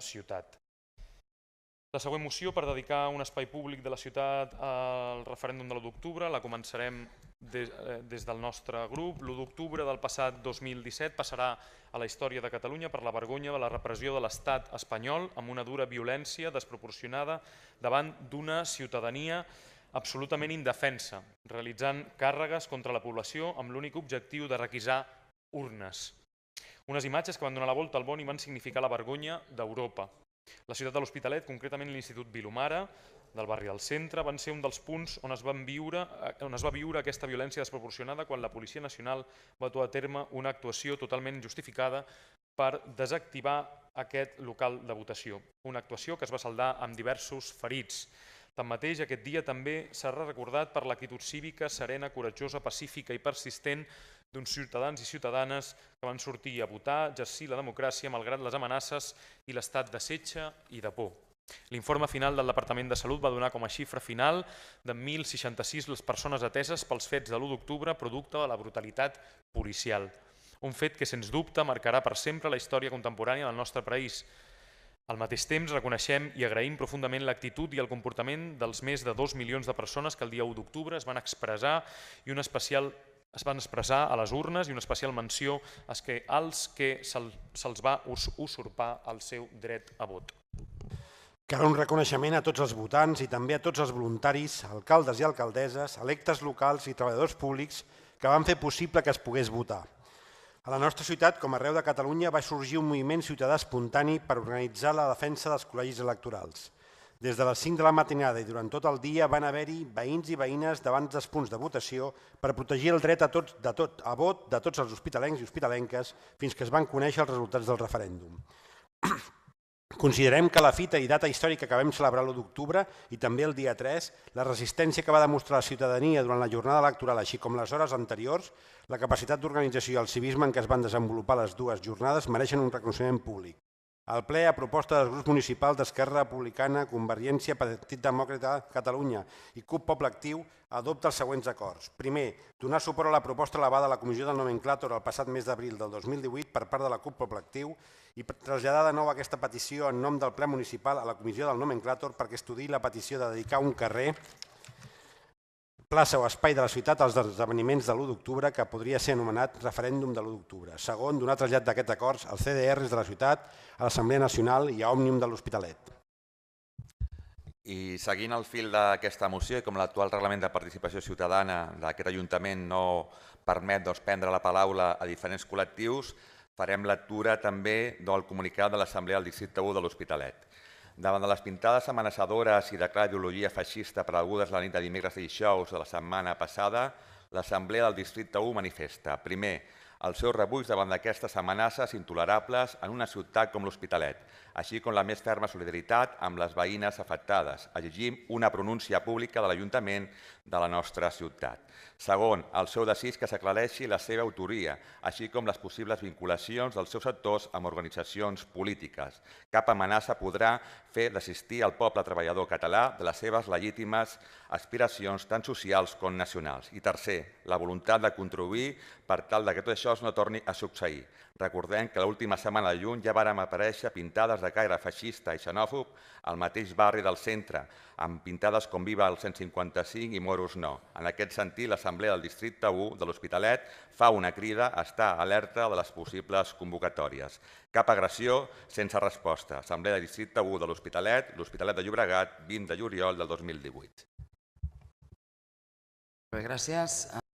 ciutat. La següent moció per dedicar un espai públic de la ciutat al referèndum de l'1 d'octubre la començarem des del nostre grup. L'1 d'octubre del passat 2017 passarà a la història de Catalunya per la vergonya de la repressió de l'estat espanyol amb una dura violència desproporcionada davant d'una ciutadania absolutament indefensa, realitzant càrregues contra la població amb l'únic objectiu de requisar urnes. Unes imatges que van donar la volta al món i van significar la vergonya d'Europa. La ciutat de l'Hospitalet, concretament l'Institut Vilomara, del barri del Centre, van ser un dels punts on es va viure aquesta violència desproporcionada quan la Policia Nacional va dur a terme una actuació totalment injustificada per desactivar aquest local de votació. Una actuació que es va saldar amb diversos ferits. Tanmateix, aquest dia també serà recordat per l'actitud cívica, serena, coratjosa, pacífica i persistent d'uns ciutadans i ciutadanes que van sortir a votar, exercir la democràcia malgrat les amenaces i l'estat de setge i de por. L'informe final del Departament de Salut va donar com a xifra final de 1.066 les persones ateses pels fets de l'1 d'octubre producte de la brutalitat policial. Un fet que, sens dubte, marcarà per sempre la història contemporània del nostre país. Al mateix temps, reconeixem i agraïm profundament l'actitud i el comportament dels més de 2 milions de persones que el dia 1 d'octubre es van expressar a les urnes i una especial menció als que se'ls va usurpar el seu dret a vot. Cal un reconeixement a tots els votants i també a tots els voluntaris, alcaldes i alcaldesses, electes locals i treballadors públics que van fer possible que es pogués votar. A la nostra ciutat, com arreu de Catalunya, va sorgir un moviment ciutadà espontani per organitzar la defensa dels col·legis electorals. Des de les 5 de la matinada i durant tot el dia van haver-hi veïns i veïnes davant dels punts de votació per protegir el dret a vot de tots els hospitalencs i hospitalenques fins que es van conèixer els resultats del referèndum. Considerem que la fita i data històrica que vam celebrar l'1 d'octubre i també el dia 3, la resistència que va demostrar la ciutadania durant la jornada electoral, així com les hores anteriors, la capacitat d'organització i el civisme en què es van desenvolupar les dues jornades mereixen un reconeixement públic. El ple, a proposta dels grups municipals d'Esquerra Republicana, Convergència, Partit Demòcrata de Catalunya i CUP Poble Actiu, adopta els següents acords. Primer, donar suport a la proposta elevada a la Comissió del Nomenclàtor el passat mes d'abril del 2018 per part de la CUP Poble Actiu i traslladar de nou aquesta petició en nom del ple municipal a la Comissió del Nomenclàtor perquè estudiï la petició de dedicar un carrer, plaça o espai de la ciutat als esdeveniments de l'1 d'octubre que podria ser anomenat referèndum de l'1 d'octubre. Segon, donar trasllat d'aquests acords als CDRs de la ciutat, a l'Assemblea Nacional i a Òmnium de l'Hospitalet. I seguint el fil d'aquesta moció, i com l'actual reglament de participació ciutadana d'aquest Ajuntament no permet prendre la paraula a diferents col·lectius, farem lectura també del comunicat de l'Assemblea del Districte 1 de l'Hospitalet. Davant de les pintades amenaçadores i de clara ideologia feixista aparegudes la nit de dimecres i dijous de la setmana passada, l'Assemblea del Districte 1 manifesta, primer, el seu rebuig davant d'aquestes amenaces intolerables en una ciutat com l'Hospitalet, així com la més ferma solidaritat amb les veïnes afectades. Exigim una pronúncia pública de l'Ajuntament de la nostra ciutat. Segon, el seu desig que s'aclareixi la seva autoria, així com les possibles vinculacions dels seus actors amb organitzacions polítiques. Cap amenaça podrà fer desistir el poble treballador català de les seves legítimes aspiracions tant socials com nacionals. I tercer, la voluntat de contribuir per tal que tot això no torni a succeir. Recordem que l'última setmana de juny ja vàrem aparèixer pintades de caire feixista i xenòfob al mateix barri del Centre, amb pintades com Viva el 155 i Moros no. En aquest sentit, l'Assemblea del Districte 1 de l'Hospitalet fa una crida a estar alerta de les possibles convocatòries. Cap agressió sense resposta. Assemblea del Districte 1 de l'Hospitalet, l'Hospitalet de Llobregat, 20 de juliol del 2018. Gràcies.